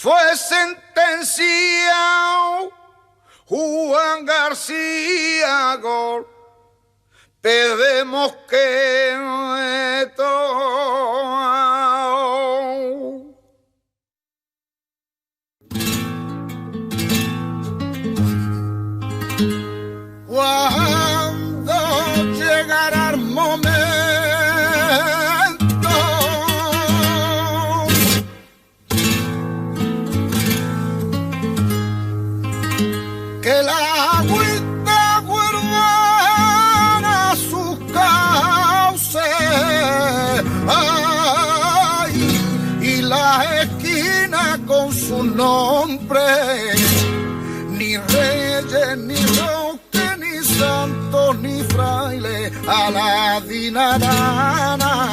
fue sentenciado Juan García Gor, pedimos que cuando llegará el momento que la agüita vuelvan a sus cauces, ay, y la esquina con su nombre, ni reyes, ni roques, ni santos, ni frailes, a la dinarana.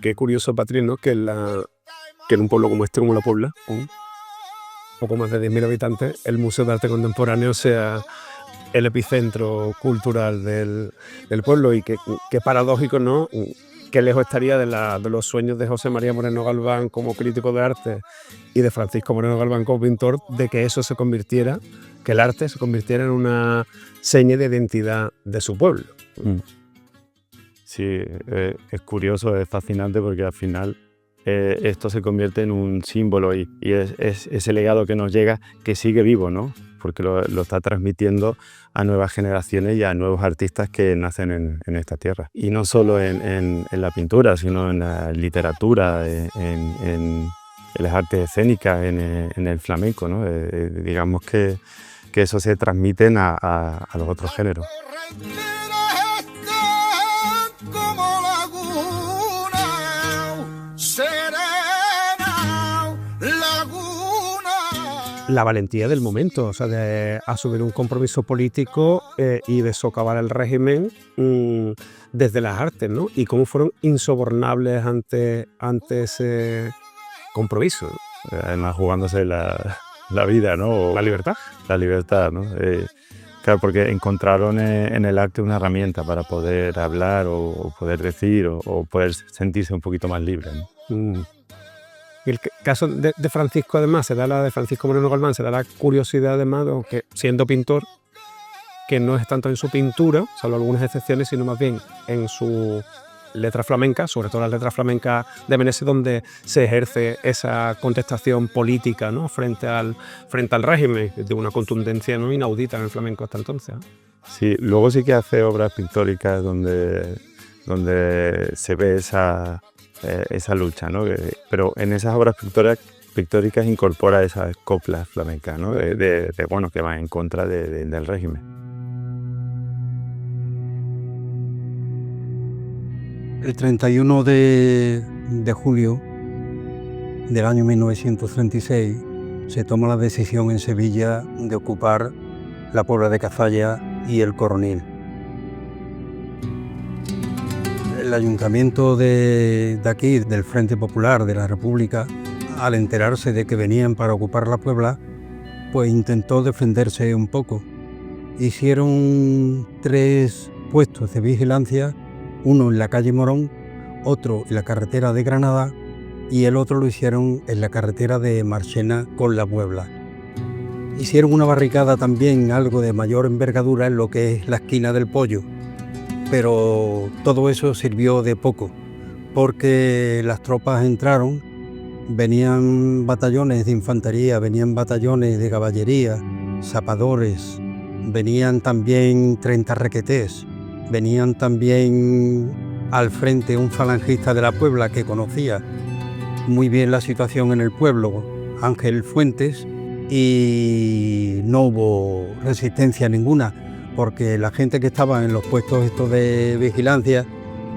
Qué curioso, Patri, ¿no? Que en un pueblo como este, como La Puebla, con poco más de 10.000 habitantes, el Museo de Arte Contemporáneo sea el epicentro cultural del pueblo, y qué paradójico, ¿no? Qué lejos estaría de los sueños de José María Moreno Galván como crítico de arte y de Francisco Moreno Galván como pintor, de que eso se convirtiera, que el arte se convirtiera en una seña de identidad de su pueblo. Sí, es curioso, es fascinante, porque al final esto se convierte en un símbolo, y es ese legado que nos llega, que sigue vivo, ¿no? Porque lo está transmitiendo a nuevas generaciones y a nuevos artistas que nacen en esta tierra. Y no solo en la pintura, sino en la literatura, en las artes escénicas, en el flamenco, ¿no? Digamos que eso se transmite a los otros géneros. La valentía del momento, o sea, de asumir un compromiso político y de socavar el régimen desde las artes, ¿no? Y cómo fueron insobornables ante ese compromiso. Además, jugándose la vida, ¿no? La libertad. La libertad, ¿no? Claro, porque encontraron en el arte una herramienta para poder hablar o poder decir o poder sentirse un poquito más libre, ¿no? El caso de Francisco, además, de Francisco Moreno Galván, se da la curiosidad, además, que siendo pintor, que no es tanto en su pintura, salvo algunas excepciones, sino más bien en su letra flamenca, sobre todo las letras flamencas de Meneses, donde se ejerce esa contestación política, ¿no? frente al régimen, de una contundencia, ¿no? inaudita en el flamenco hasta entonces, ¿no? Sí, luego sí que hace obras pictóricas donde se ve esa lucha, ¿no? Pero en esas obras pictóricas incorpora esas coplas flamencas, ¿no? Bueno, que van en contra del régimen. El 31 de julio del año 1936 se toma la decisión en Sevilla de ocupar la Puebla de Cazalla y el Coronil. El ayuntamiento de aquí, del Frente Popular de la República, al enterarse de que venían para ocupar la Puebla, pues intentó defenderse un poco. Hicieron 3 puestos de vigilancia, uno en la calle Morón, otro en la carretera de Granada y el otro lo hicieron en la carretera de Marchena con la Puebla. Hicieron una barricada también algo de mayor envergadura en lo que es la esquina del Pollo, pero todo eso sirvió de poco, porque las tropas entraron, venían batallones de infantería, venían batallones de caballería, zapadores, venían también 30 requetés, venían también al frente un falangista de la Puebla que conocía muy bien la situación en el pueblo, Ángel Fuentes, y no hubo resistencia ninguna, porque la gente que estaba en los puestos estos de vigilancia,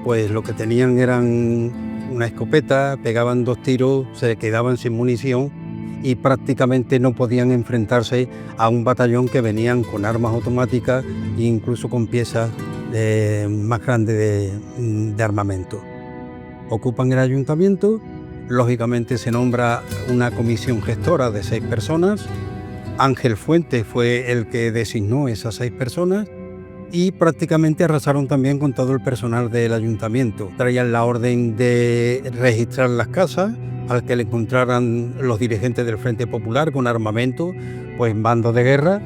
pues lo que tenían eran una escopeta, pegaban 2 tiros, se quedaban sin munición y prácticamente no podían enfrentarse a un batallón que venían con armas automáticas e incluso con piezas más grande de armamento. Ocupan el ayuntamiento, lógicamente se nombra una comisión gestora de 6 personas. Ángel Fuentes fue el que designó esas 6 personas y prácticamente arrasaron también con todo el personal del ayuntamiento. Traían la orden de registrar las casas al que le encontraran los dirigentes del Frente Popular con armamento, pues en bandos de guerra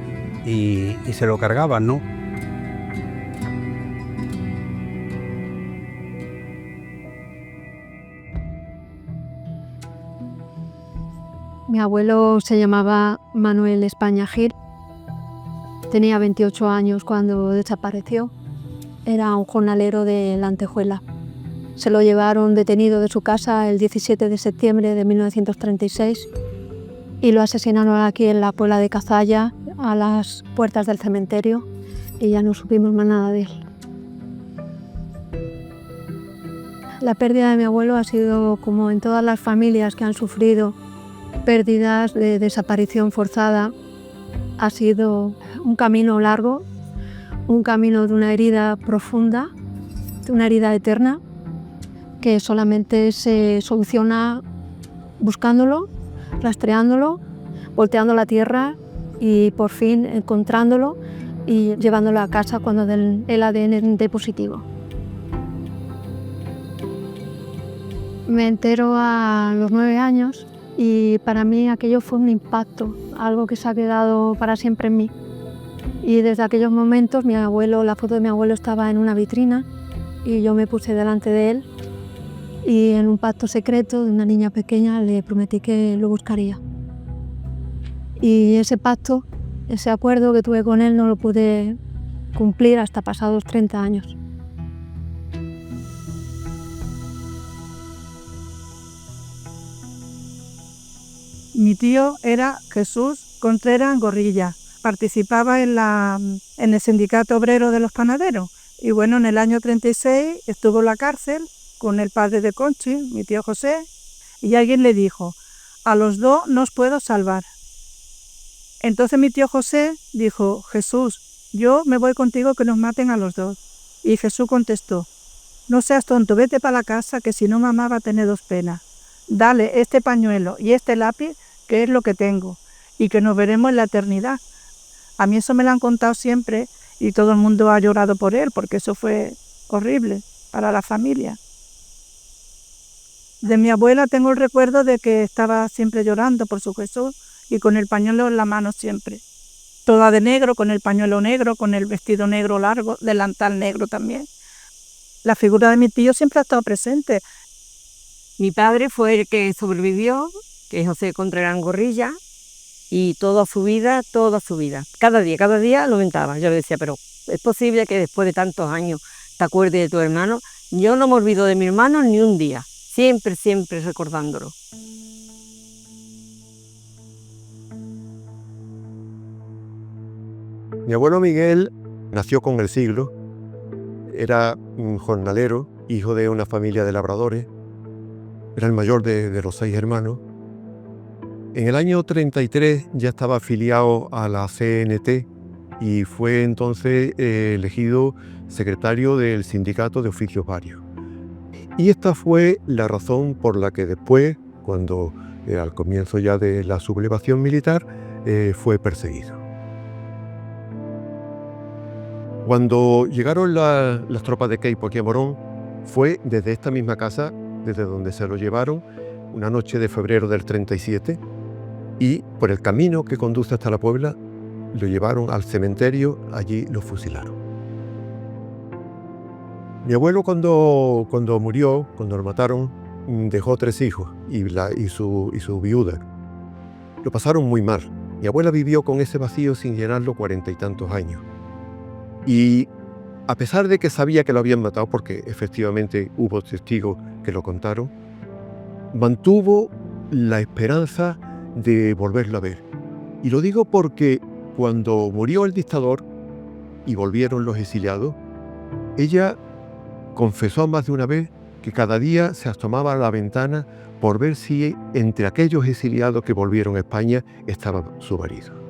y se lo cargaban, ¿no? Mi abuelo se llamaba Manuel España Gil. Tenía 28 años cuando desapareció. Era un jornalero de La Antejuela. Se lo llevaron detenido de su casa el 17 de septiembre de 1936 y lo asesinaron aquí en la Puebla de Cazalla, a las puertas del cementerio, y ya no supimos más nada de él. La pérdida de mi abuelo ha sido, como en todas las familias que han sufrido pérdidas de desaparición forzada, ha sido un camino largo, un camino de una herida profunda, de una herida eterna, que solamente se soluciona buscándolo, rastreándolo, volteando la tierra y por fin encontrándolo y llevándolo a casa cuando den el ADN de positivo. Me entero a los 9 años y para mí aquello fue un impacto, algo que se ha quedado para siempre en mí. Y desde aquellos momentos la foto de mi abuelo estaba en una vitrina y yo me puse delante de él y en un pacto secreto de una niña pequeña le prometí que lo buscaría. Y ese pacto, ese acuerdo que tuve con él no lo pude cumplir hasta pasados 30 años. Mi tío era Jesús Contreras Gorrilla. Participaba en el sindicato obrero de los panaderos. Y bueno, en el año 36 estuvo en la cárcel con el padre de Conchi, mi tío José, y alguien le dijo: a los 2 no os puedo salvar. Entonces mi tío José dijo: Jesús, yo me voy contigo, que nos maten a los 2. Y Jesús contestó: no seas tonto, vete para la casa, que si no mamá va a tener 2 penas. Dale este pañuelo y este lápiz, que es lo que tengo, y que nos veremos en la eternidad. A mí eso me lo han contado siempre y todo el mundo ha llorado por él, porque eso fue horrible para la familia. De mi abuela tengo el recuerdo de que estaba siempre llorando por su Jesús y con el pañuelo en la mano siempre. Toda de negro, con el pañuelo negro, con el vestido negro largo, delantal negro también. La figura de mi tío siempre ha estado presente. Mi padre fue el que sobrevivió, que es José Contreras Gorrilla, y toda su vida, cada día lo mentaba. Yo le decía, pero es posible que después de tantos años te acuerdes de tu hermano. Yo no me olvido de mi hermano ni un día, siempre recordándolo. Mi abuelo Miguel nació con el siglo, era un jornalero, hijo de una familia de labradores, era el mayor de los 6 hermanos. En el año 33 ya estaba afiliado a la CNT y fue entonces elegido secretario del Sindicato de Oficios Varios. Y esta fue la razón por la que después, cuando al comienzo ya de la sublevación militar, fue perseguido. Cuando llegaron las tropas de Queipo aquí a Morón, fue desde esta misma casa, desde donde se lo llevaron, una noche de febrero del 37, y por el camino que conduce hasta la Puebla, lo llevaron al cementerio, allí lo fusilaron. Mi abuelo cuando murió, cuando lo mataron, dejó 3 hijos y su viuda. Lo pasaron muy mal. Mi abuela vivió con ese vacío sin llenarlo 40 y tantos años. Y a pesar de que sabía que lo habían matado, porque efectivamente hubo testigos que lo contaron, mantuvo la esperanza de volverlo a ver. Y lo digo porque cuando murió el dictador y volvieron los exiliados, ella confesó más de una vez que cada día se asomaba a la ventana por ver si entre aquellos exiliados que volvieron a España estaba su marido.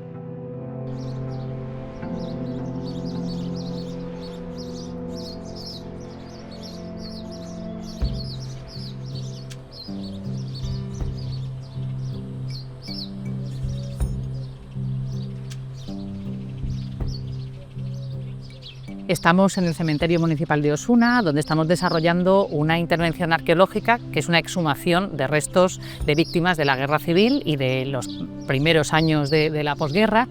Estamos en el cementerio municipal de Osuna, donde estamos desarrollando una intervención arqueológica, que es una exhumación de restos de víctimas de la guerra civil y de los primeros años de la posguerra.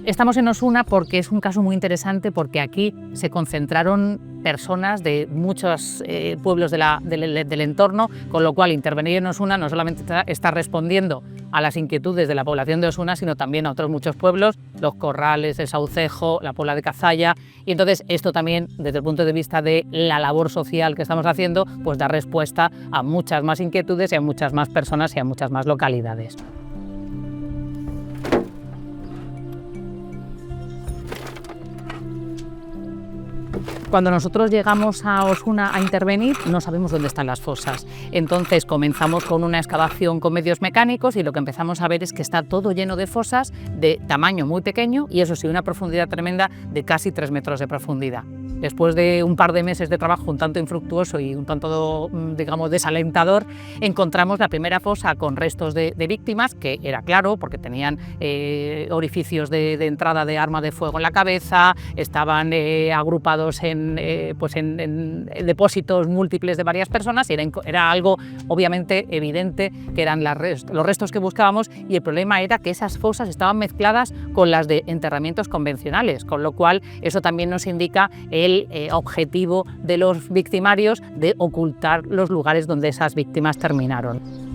Estamos en Osuna porque es un caso muy interesante, porque aquí se concentraron personas de muchos pueblos del entorno, con lo cual intervenir en Osuna no solamente está respondiendo a las inquietudes de la población de Osuna, sino también a otros muchos pueblos, Los Corrales, El Saucejo, la Puebla de Cazalla, y entonces esto también, desde el punto de vista de la labor social que estamos haciendo, pues da respuesta a muchas más inquietudes y a muchas más personas y a muchas más localidades. Cuando nosotros llegamos a Osuna a intervenir, no sabemos dónde están las fosas. Entonces comenzamos con una excavación con medios mecánicos y lo que empezamos a ver es que está todo lleno de fosas de tamaño muy pequeño y eso sí, una profundidad tremenda de casi 3 metros de profundidad. Después de un par de meses de trabajo un tanto infructuoso y un tanto, digamos, desalentador, encontramos la primera fosa con restos de víctimas, que era claro porque tenían orificios de entrada de arma de fuego en la cabeza, estaban agrupados en depósitos múltiples de varias personas y era algo obviamente evidente que eran los restos que buscábamos, y el problema era que esas fosas estaban mezcladas con las de enterramientos convencionales, con lo cual eso también nos indica el objetivo de los victimarios de ocultar los lugares donde esas víctimas terminaron.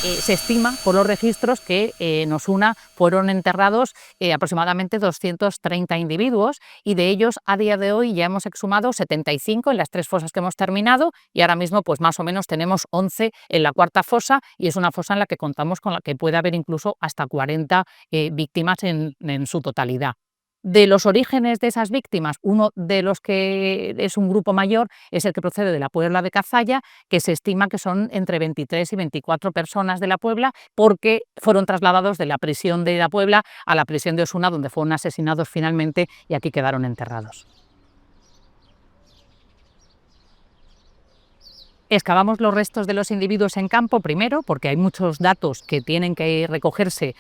Se estima por los registros que en Osuna fueron enterrados aproximadamente 230 individuos, y de ellos a día de hoy ya hemos exhumado 75 en las 3 fosas que hemos terminado, y ahora mismo pues más o menos tenemos 11 en la 4ª fosa, y es una fosa en la que contamos con la que puede haber incluso hasta 40 víctimas en su totalidad. De los orígenes de esas víctimas, uno de los que es un grupo mayor es el que procede de la Puebla de Cazalla, que se estima que son entre 23 y 24 personas de la Puebla, porque fueron trasladados de la prisión de la Puebla a la prisión de Osuna, donde fueron asesinados finalmente y aquí quedaron enterrados. Excavamos los restos de los individuos en campo primero, porque hay muchos datos que tienen que recogerse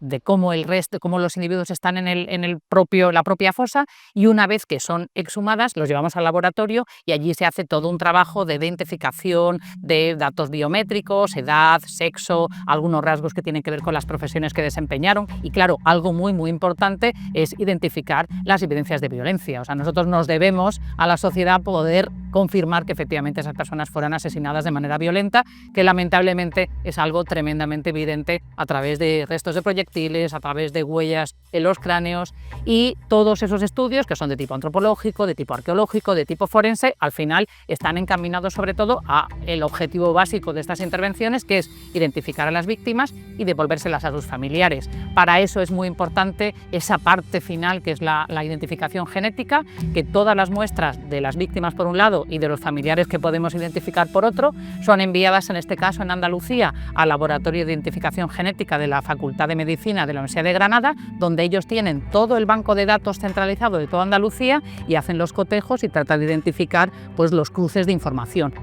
de cómo los individuos están en la propia fosa, y una vez que son exhumadas los llevamos al laboratorio y allí se hace todo un trabajo de identificación de datos biométricos, edad, sexo, algunos rasgos que tienen que ver con las profesiones que desempeñaron, y claro, algo muy muy importante es identificar las evidencias de violencia. O sea, nosotros nos debemos a la sociedad poder confirmar que efectivamente esas personas fueron asesinadas de manera violenta, que lamentablemente es algo tremendamente evidente a través de restos de proyectiles, a través de huellas en los cráneos, y todos esos estudios, que son de tipo antropológico, de tipo arqueológico, de tipo forense, al final están encaminados sobre todo a el objetivo básico de estas intervenciones, que es identificar a las víctimas y devolvérselas a sus familiares. Para eso es muy importante esa parte final, que es la identificación genética, que todas las muestras de las víctimas por un lado y de los familiares que podemos identificar por otro son enviadas, en este caso en Andalucía, al Laboratorio de Identificación Genética de la Facultad de Medicina de la Universidad de Granada, donde ellos tienen todo el banco de datos centralizado de toda Andalucía y hacen los cotejos y tratan de identificar pues, los cruces de información.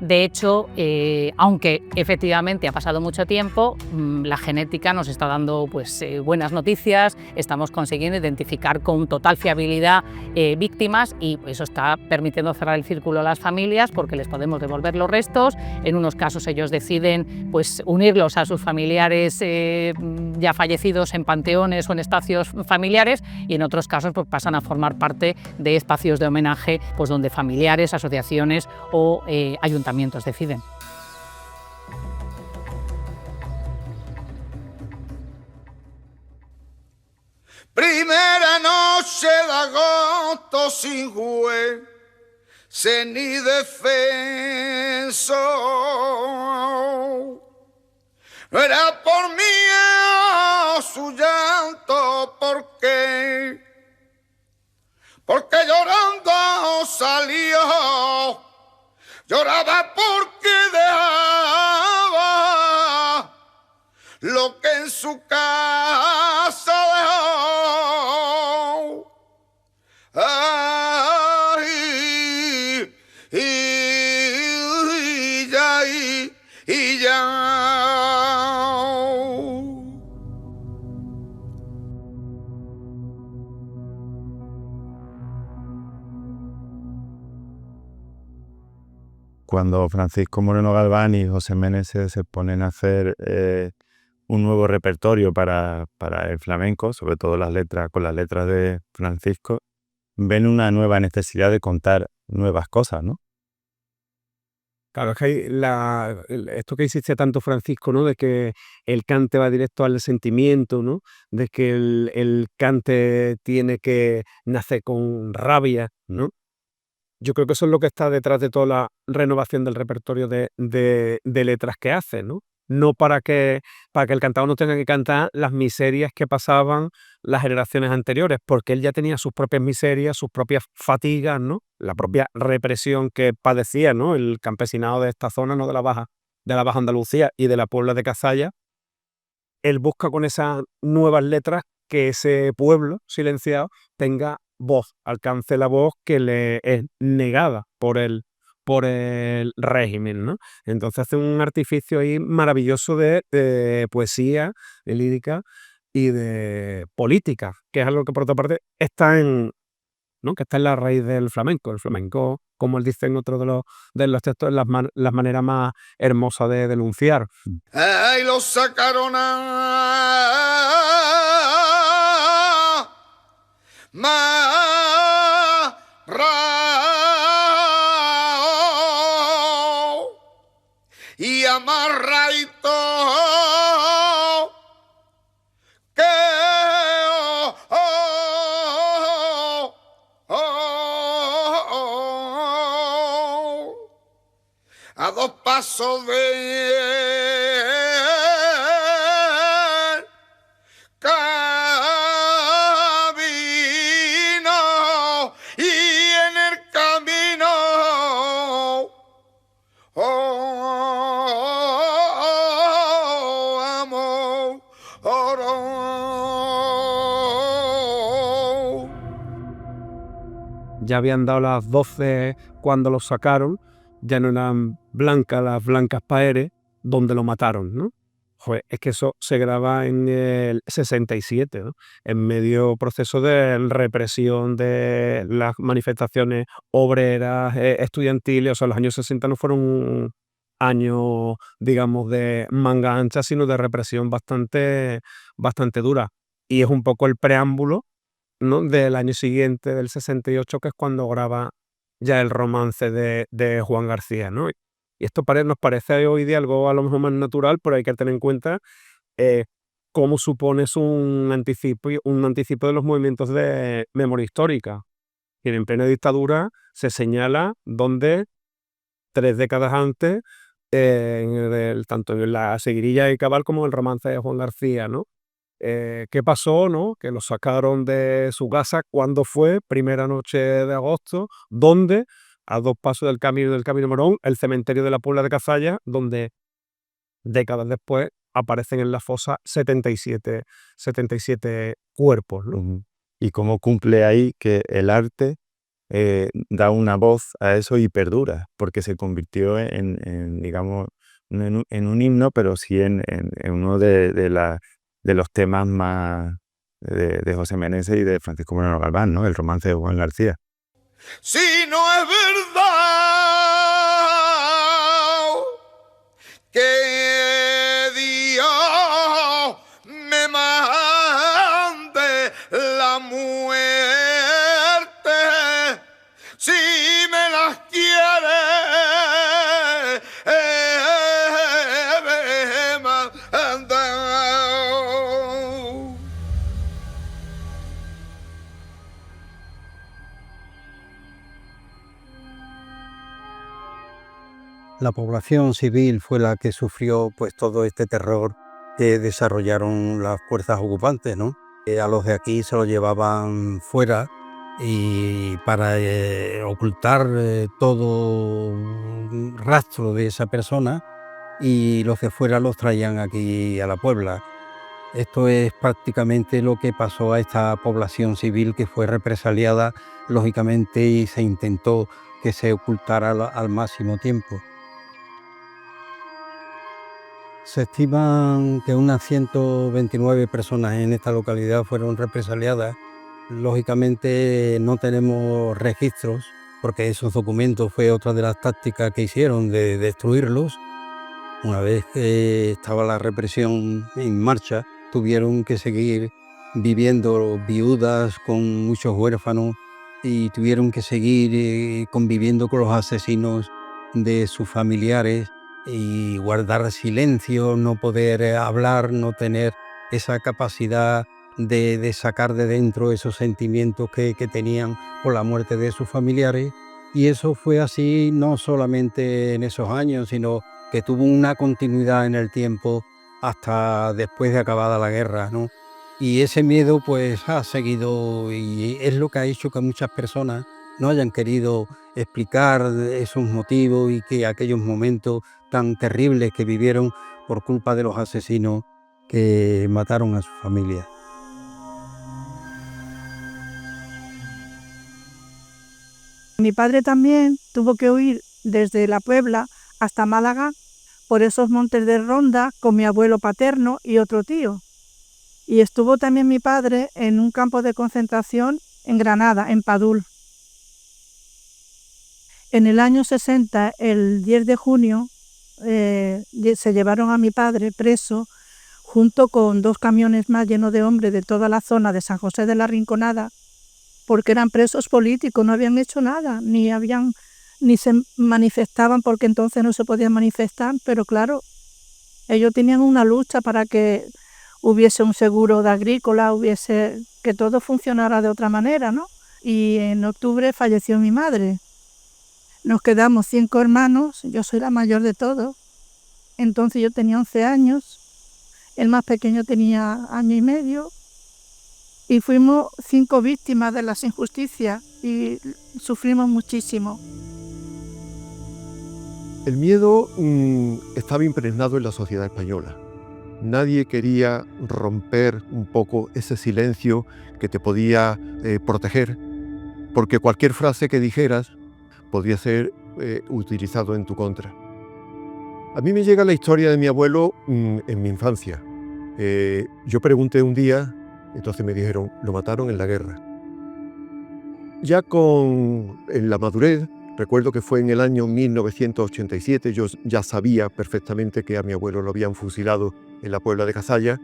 De hecho, aunque efectivamente ha pasado mucho tiempo, la genética nos está dando pues, buenas noticias, estamos consiguiendo identificar con total fiabilidad víctimas, y eso está permitiendo cerrar el círculo a las familias porque les podemos devolver los restos. En unos casos ellos deciden pues, unirlos a sus familiares ya fallecidos en panteones o en espacios familiares, y en otros casos pues, pasan a formar parte de espacios de homenaje pues, donde familiares, asociaciones o ayuntamientos deciden. Primera noche de agosto sin juez ni defenso. No era por mí su llanto, porque llorando salió. Lloraba porque dejaba lo que en su casa dejó. Ay, cuando Francisco Moreno Galván y José Meneses se ponen a hacer un nuevo repertorio para el flamenco, sobre todo con las letras de Francisco, ven una nueva necesidad de contar nuevas cosas, ¿no? Claro, es que esto que insiste tanto Francisco, ¿no? De que el cante va directo al sentimiento, ¿no? De que el cante tiene que nacer con rabia, ¿no? Yo creo que eso es lo que está detrás de toda la renovación del repertorio de letras que hace, ¿no? No para que el cantador no tenga que cantar las miserias que pasaban las generaciones anteriores, porque él ya tenía sus propias miserias, sus propias fatigas, ¿no? La propia represión que padecía, ¿no? El campesinado de esta zona, ¿no? De la Baja Andalucía y de la Puebla de Cazalla. Él busca con esas nuevas letras que ese pueblo silenciado tenga voz, alcance la voz que le es negada por el régimen, ¿no? Entonces hace un artificio ahí maravilloso de poesía, de lírica y de política, que es algo que por otra parte está ¿no? Que está en la raíz del flamenco. El flamenco, como él dice en otro de los textos, es la manera más hermosa de denunciar. ¡Ay, lo sacaron y amarraito que a dos pasos de camino y en el camino amor. Ya habían dado las 12 cuando lo sacaron, ya no eran las blancas paeres, donde lo mataron, ¿no? Joder, es que eso se graba en el 67, ¿no? En medio proceso de represión de las manifestaciones obreras, estudiantiles. O sea, los años 60 no fueron años, digamos, de manga ancha, sino de represión bastante dura. Y es un poco el preámbulo, ¿no? Del año siguiente, del 68, que es cuando graba ya el romance de Juan García, ¿no? Y esto nos parece hoy día algo a lo mejor más natural, pero hay que tener en cuenta cómo supones un anticipo de los movimientos de memoria histórica. Y en plena dictadura se señala donde 3 décadas antes, tanto en la Seguirilla de Cabal como en el romance de Juan García, ¿no? ¿Qué pasó, no? Que lo sacaron de su casa cuando fue, primera noche de agosto, donde, a 2 pasos del camino Morón, el cementerio de la Puebla de Cazalla, donde décadas después aparecen en la fosa 77 cuerpos, ¿no? Y cómo cumple ahí que el arte da una voz a eso y perdura, porque se convirtió digamos, no en un himno, pero sí en uno de los temas más de José Meneses y de Francisco Moreno Galván, ¿no? El romance de Juan García. Si no es verdad que Dios me mande la muerte, si me las quiere mandar. La población civil fue la que sufrió pues todo este terror que desarrollaron las fuerzas ocupantes, ¿no? A los de aquí se los llevaban fuera y para ocultar todo rastro de esa persona, y los de fuera los traían aquí a la Puebla. Esto es prácticamente lo que pasó a esta población civil, que fue represaliada lógicamente y se intentó que se ocultara al máximo tiempo. Se estiman que unas 129 personas en esta localidad fueron represaliadas. Lógicamente no tenemos registros porque esos documentos fue otra de las tácticas que hicieron de destruirlos. Una vez que estaba la represión en marcha, tuvieron que seguir viviendo viudas con muchos huérfanos y tuvieron que seguir conviviendo con los asesinos de sus familiares y guardar silencio, no poder hablar, no tener esa capacidad de sacar de dentro esos sentimientos que tenían por la muerte de sus familiares. Y eso fue así no solamente en esos años, sino que tuvo una continuidad en el tiempo hasta después de acabada la guerra, ¿no? Y ese miedo pues ha seguido y es lo que ha hecho que muchas personas no hayan querido explicar esos motivos y que aquellos momentos tan terribles que vivieron por culpa de los asesinos que mataron a su familia. Mi padre también tuvo que huir desde la Puebla hasta Málaga por esos montes de Ronda con mi abuelo paterno y otro tío. Y estuvo también mi padre en un campo de concentración en Granada, en Padul. En el año 60, el 10 de junio, se llevaron a mi padre preso junto con 2 camiones más llenos de hombres de toda la zona de San José de la Rinconada, porque eran presos políticos, no habían hecho nada, ni se manifestaban porque entonces no se podían manifestar, pero claro, ellos tenían una lucha para que hubiese un seguro de agrícola, que todo funcionara de otra manera, ¿no? Y en octubre falleció mi madre. Nos quedamos 5 hermanos, yo soy la mayor de todos, entonces yo tenía 11 años, el más pequeño tenía año y medio, y fuimos 5 víctimas de las injusticias y sufrimos muchísimo. El miedo estaba impregnado en la sociedad española. Nadie quería romper un poco ese silencio que te podía proteger, porque cualquier frase que dijeras podía ser utilizado en tu contra. A mí me llega la historia de mi abuelo en mi infancia. Yo pregunté un día, entonces me dijeron, lo mataron en la guerra. Ya en la madurez, recuerdo que fue en el año 1987, yo ya sabía perfectamente que a mi abuelo lo habían fusilado en la Puebla de Cazalla.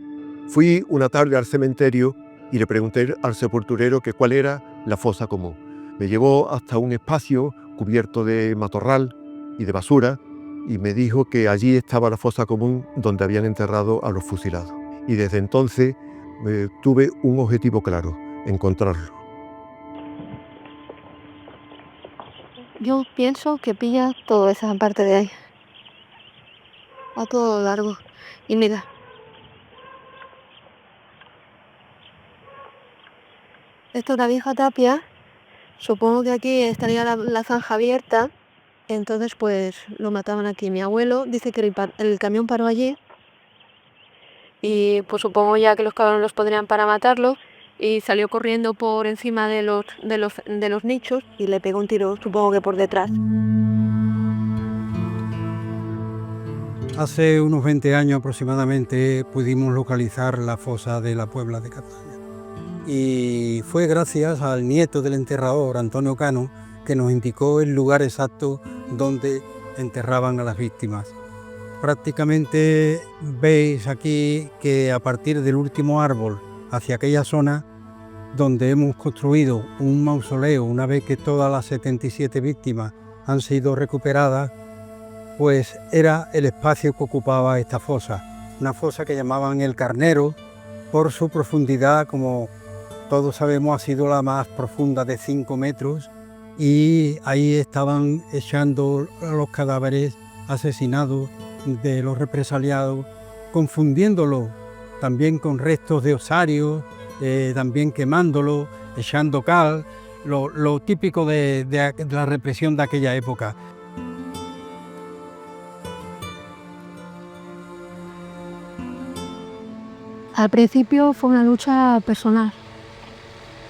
Fui una tarde al cementerio y le pregunté al sepulturero que cuál era la fosa común. Me llevó hasta un espacio cubierto de matorral y de basura y me dijo que allí estaba la fosa común donde habían enterrado a los fusilados. Y desde entonces tuve un objetivo claro, encontrarlo. Yo pienso que pilla toda esa parte de ahí, a todo lo largo. Y mira, esto es la vieja tapia, supongo que aquí estaría la zanja abierta, entonces pues lo mataban aquí. Mi abuelo dice que el camión paró allí y pues supongo ya que los cabrones los pondrían para matarlo y salió corriendo por encima de los nichos y le pegó un tiro, supongo que por detrás. Hace unos 20 años aproximadamente pudimos localizar la fosa de la Puebla de Cazalla. Y fue gracias al nieto del enterrador, Antonio Cano, que nos indicó el lugar exacto donde enterraban a las víctimas. Prácticamente veis aquí que a partir del último árbol hacia aquella zona donde hemos construido un mausoleo, una vez que todas las 77 víctimas han sido recuperadas, pues era el espacio que ocupaba esta fosa. Una fosa que llamaban El Carnero por su profundidad, como todos sabemos, ha sido la más profunda de 5 metros y ahí estaban echando los cadáveres asesinados de los represaliados, confundiéndolo también con restos de osarios, también quemándolo, echando cal, lo típico de la represión de aquella época. Al principio fue una lucha personal,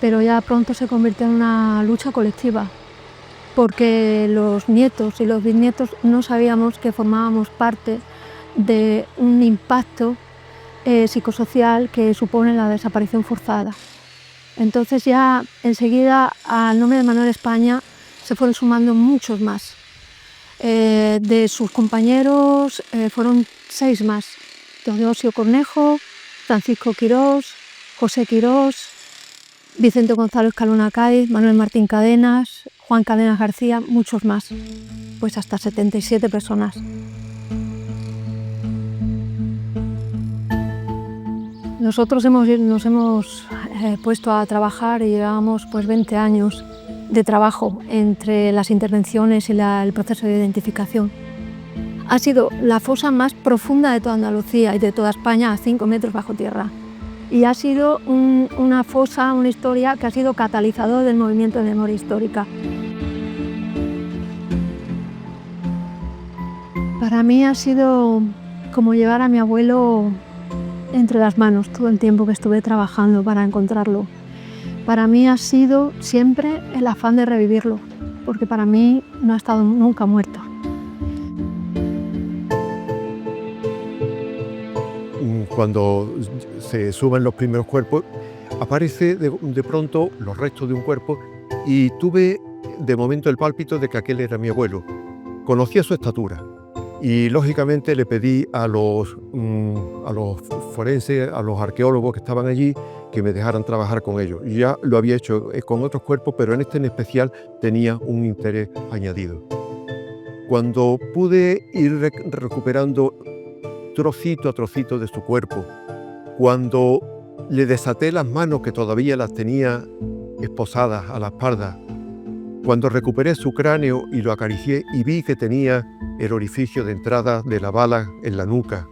pero ya pronto se convirtió en una lucha colectiva, porque los nietos y los bisnietos no sabíamos que formábamos parte de un impacto psicosocial que supone la desaparición forzada. Entonces ya enseguida, al nombre de Manuel España, se fueron sumando muchos más. De sus compañeros fueron 6 más: Teodosio Cornejo, Francisco Quirós, José Quirós, Vicente Gonzalo Escalona Cáiz, Manuel Martín Cadenas, Juan Cadenas García, muchos más, pues hasta 77 personas. Nosotros nos hemos puesto a trabajar y llevábamos pues 20 años de trabajo entre las intervenciones y el proceso de identificación. Ha sido la fosa más profunda de toda Andalucía y de toda España, a 5 metros bajo tierra. Y ha sido una fosa, una historia que ha sido catalizador del movimiento de memoria histórica. Para mí ha sido como llevar a mi abuelo entre las manos todo el tiempo que estuve trabajando para encontrarlo. Para mí ha sido siempre el afán de revivirlo, porque para mí no ha estado nunca muerto. Cuando se suben los primeros cuerpos, aparece de pronto los restos de un cuerpo y tuve de momento el pálpito de que aquel era mi abuelo. Conocía su estatura y lógicamente le pedí a los forenses, a los arqueólogos que estaban allí, que me dejaran trabajar con ellos. Y ya lo había hecho con otros cuerpos, pero en este en especial tenía un interés añadido. Cuando pude ir recuperando trocito a trocito de su cuerpo, cuando le desaté las manos que todavía las tenía esposadas a la espalda, cuando recuperé su cráneo y lo acaricié y vi que tenía el orificio de entrada de la bala en la nuca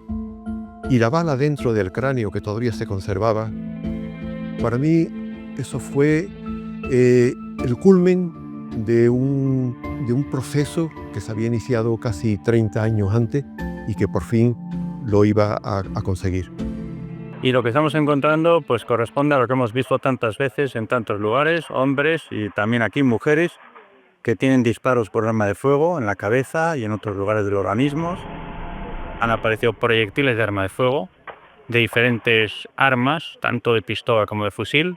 y la bala dentro del cráneo que todavía se conservaba, para mí eso fue el culmen de un proceso que se había iniciado casi 30 años antes y que por fin lo iba a conseguir. Y lo que estamos encontrando pues corresponde a lo que hemos visto tantas veces en tantos lugares, hombres y también aquí mujeres que tienen disparos por arma de fuego en la cabeza y en otros lugares del organismo. Han aparecido proyectiles de arma de fuego, de diferentes armas, tanto de pistola como de fusil.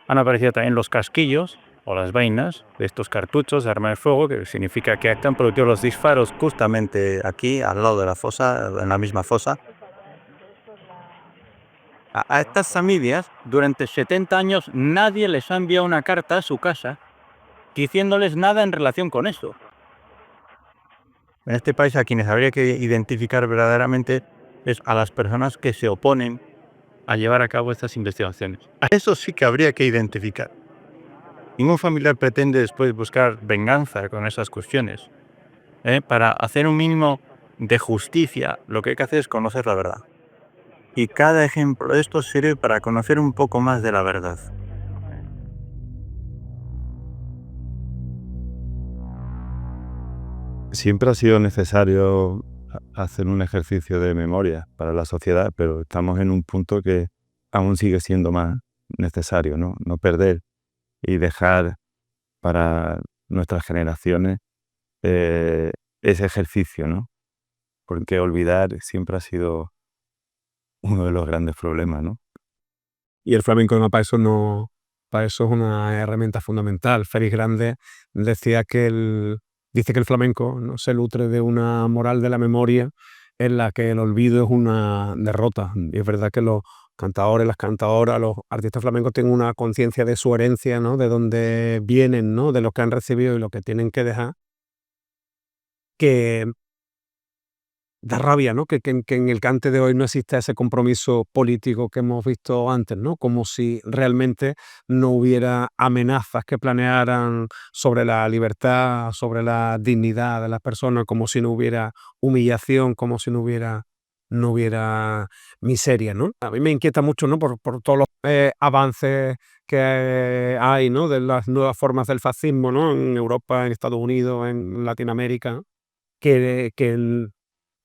Han aparecido también los casquillos o las vainas de estos cartuchos de arma de fuego, que significa que han producido los disparos justamente aquí, al lado de la fosa, en la misma fosa. A estas familias, durante 70 años, nadie les ha enviado una carta a su casa diciéndoles nada en relación con esto. En este país a quienes habría que identificar verdaderamente es a las personas que se oponen a llevar a cabo estas investigaciones. A eso sí que habría que identificar. Ningún familiar pretende después buscar venganza con esas cuestiones. Para hacer un mínimo de justicia, lo que hay que hacer es conocer la verdad. Y cada ejemplo de esto sirve para conocer un poco más de la verdad. Siempre ha sido necesario hacer un ejercicio de memoria para la sociedad, pero estamos en un punto que aún sigue siendo más necesario, ¿no? No perder y dejar para nuestras generaciones ese ejercicio, ¿no? Porque olvidar siempre ha sido uno de los grandes problemas, ¿no? Y el flamenco para eso es una herramienta fundamental. Félix Grande dice que el flamenco no se nutre de una moral de la memoria en la que el olvido es una derrota. Y es verdad que los cantadores, las cantadoras, los artistas flamencos tienen una conciencia de su herencia, ¿no? De dónde vienen, ¿no? De lo que han recibido y lo que tienen que dejar, que da rabia, ¿no? Que en el cante de hoy no existe ese compromiso político que hemos visto antes, ¿no? Como si realmente no hubiera amenazas que planearan sobre la libertad, sobre la dignidad de las personas, como si no hubiera humillación, como si no hubiera miseria, ¿no? A mí me inquieta mucho, ¿no? Por todos los avances que hay, ¿no? De las nuevas formas del fascismo, ¿no? En Europa, en Estados Unidos, en Latinoamérica, ¿no? Que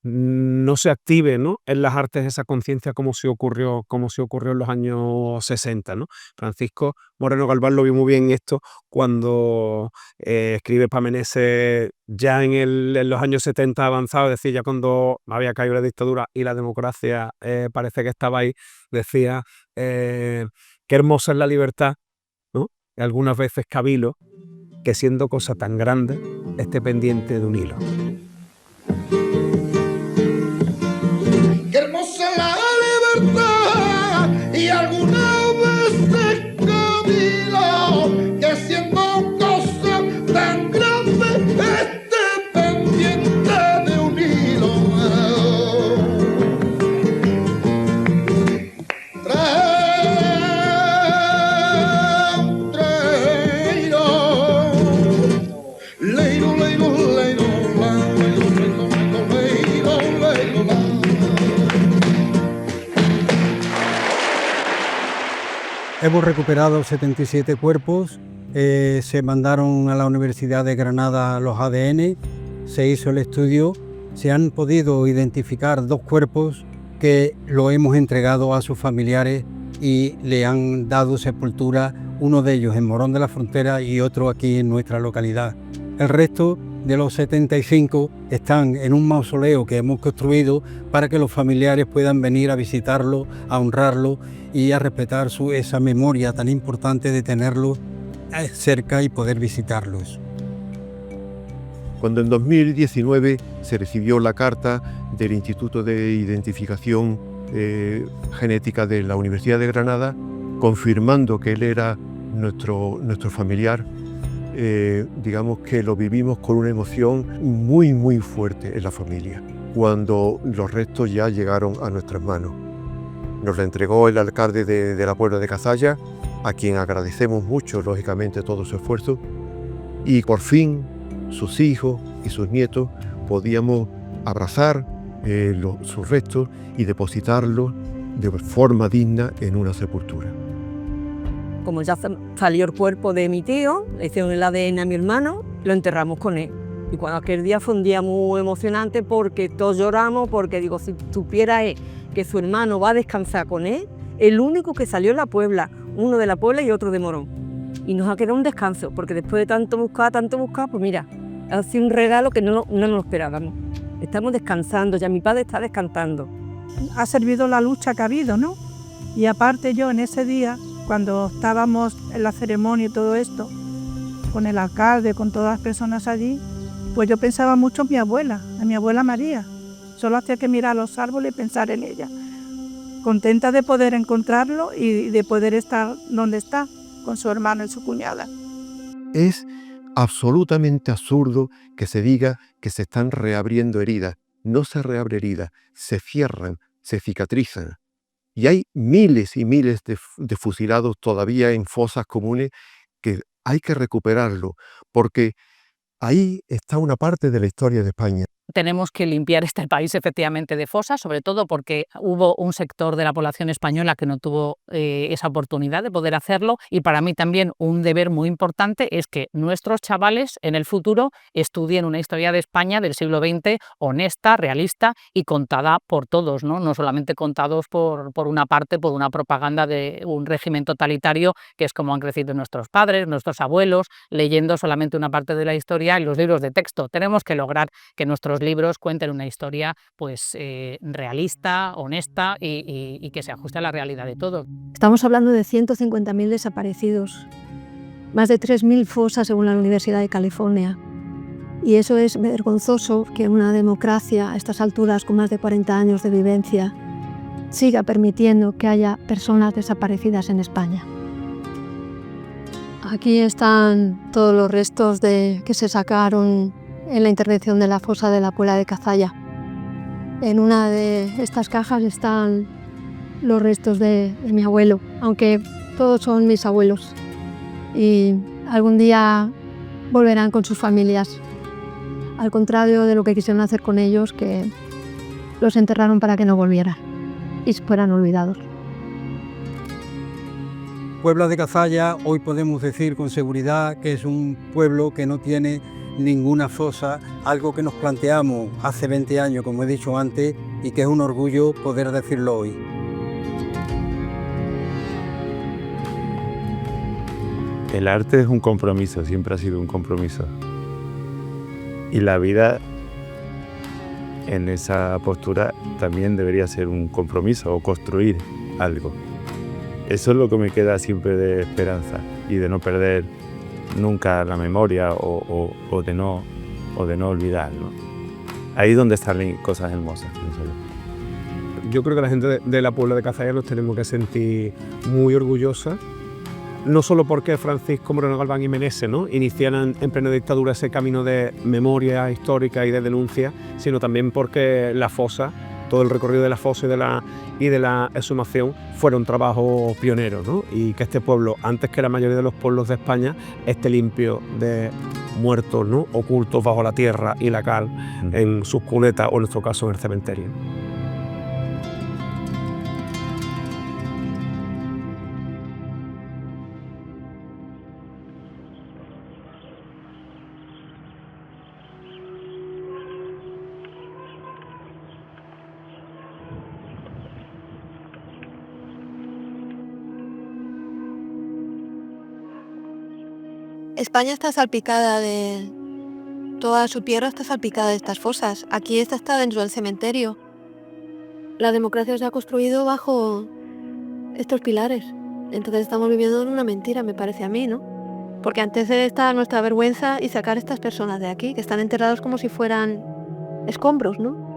no se active, ¿no? En las artes esa conciencia como si ocurrió en los años 60, ¿no? Francisco Moreno Galván lo vio muy bien esto cuando escribe para Meneses ya en los años 70 avanzados, decía ya cuando había caído la dictadura y la democracia parece que estaba ahí, decía qué hermosa es la libertad, ¿no? Y algunas veces cavilo que siendo cosa tan grande esté pendiente de un hilo. Qué hermosa la libertad y alguna vez camino que siendo cosa tan grande esté pendiente de un hilo. Hemos recuperado 77 cuerpos, se mandaron a la Universidad de Granada los ADN, se hizo el estudio, se han podido identificar 2 cuerpos que lo hemos entregado a sus familiares y le han dado sepultura, uno de ellos en Morón de la Frontera y otro aquí en nuestra localidad. El resto de los 75 están en un mausoleo que hemos construido para que los familiares puedan venir a visitarlo, a honrarlo y a respetar esa memoria tan importante de tenerlo cerca y poder visitarlos. Cuando en 2019 se recibió la carta del Instituto de Identificación Genética de la Universidad de Granada, confirmando que él era nuestro familiar, digamos que lo vivimos con una emoción muy, muy fuerte en la familia, cuando los restos ya llegaron a nuestras manos. Nos la entregó el alcalde de la Puebla de Cazalla, a quien agradecemos mucho, lógicamente, todo su esfuerzo, y por fin sus hijos y sus nietos podíamos abrazar sus restos y depositarlos de forma digna en una sepultura. Como ya salió el cuerpo de mi tío, le hicieron el ADN a mi hermano, lo enterramos con él. Y cuando aquel día fue un día muy emocionante porque todos lloramos, porque digo, si supiera él que su hermano va a descansar con él, el único que salió en la Puebla, uno de la Puebla y otro de Morón. Y nos ha quedado un descanso, porque después de tanto buscar, pues mira, ha sido un regalo que no nos lo esperábamos. Estamos descansando, ya mi padre está descansando. Ha servido la lucha que ha habido, ¿no? Y aparte yo en ese día, cuando estábamos en la ceremonia y todo esto, con el alcalde, con todas las personas allí, pues yo pensaba mucho en mi abuela María. Solo hacía que mirar los árboles y pensar en ella. Contenta de poder encontrarlo y de poder estar donde está, con su hermano y su cuñada. Es absolutamente absurdo que se diga que se están reabriendo heridas. No se reabren heridas, se cierran, se cicatrizan. Y hay miles y miles de fusilados todavía en fosas comunes que hay que recuperarlo, porque ahí está una parte de la historia de España. Tenemos que limpiar este país efectivamente de fosas, sobre todo porque hubo un sector de la población española que no tuvo esa oportunidad de poder hacerlo, y para mí también un deber muy importante es que nuestros chavales en el futuro estudien una historia de España del siglo XX honesta, realista y contada por todos, no solamente contados por una parte, por una propaganda de un régimen totalitario, que es como han crecido nuestros padres, nuestros abuelos, leyendo solamente una parte de la historia en los libros de texto. Tenemos que lograr que nuestros libros cuenten una historia pues realista, honesta y que se ajuste a la realidad de todo. Estamos hablando de 150.000 desaparecidos, más de 3.000 fosas según la Universidad de California. Y eso es vergonzoso que una democracia a estas alturas, con más de 40 años de vivencia, siga permitiendo que haya personas desaparecidas en España. Aquí están todos los restos que se sacaron en la intervención de la fosa de la Puebla de Cazalla. En una de estas cajas están los restos de mi abuelo, aunque todos son mis abuelos. Y algún día volverán con sus familias, al contrario de lo que quisieron hacer con ellos, que los enterraron para que no volvieran y fueran olvidados. Puebla de Cazalla, hoy podemos decir con seguridad que es un pueblo que no tiene ninguna fosa, algo que nos planteamos hace 20 años, como he dicho antes, y que es un orgullo poder decirlo hoy. El arte es un compromiso, siempre ha sido un compromiso. Y la vida en esa postura también debería ser un compromiso o construir algo. Eso es lo que me queda siempre de esperanza y de no perder nunca la memoria o de no olvidar, ¿no? Ahí es donde están cosas hermosas. Yo creo que la gente de la Puebla de Cazalla nos tenemos que sentir muy orgullosa, no solo porque Francisco Moreno Galván y Meneses, ¿no?, iniciaran en plena dictadura ese camino de memoria histórica y de denuncia, sino también porque la fosa, todo el recorrido de la fosa y de la exhumación fueron trabajos pioneros, ¿no? Y que este pueblo, antes que la mayoría de los pueblos de España, esté limpio de muertos, ¿no?, ocultos bajo la tierra y la cal en sus cunetas o en nuestro caso en el cementerio. España está salpicada de... Toda su tierra está salpicada de estas fosas. Aquí esta está dentro del cementerio. La democracia se ha construido bajo estos pilares. Entonces estamos viviendo en una mentira, me parece a mí, ¿no? Porque antes está nuestra vergüenza y sacar a estas personas de aquí, que están enterrados como si fueran escombros, ¿no?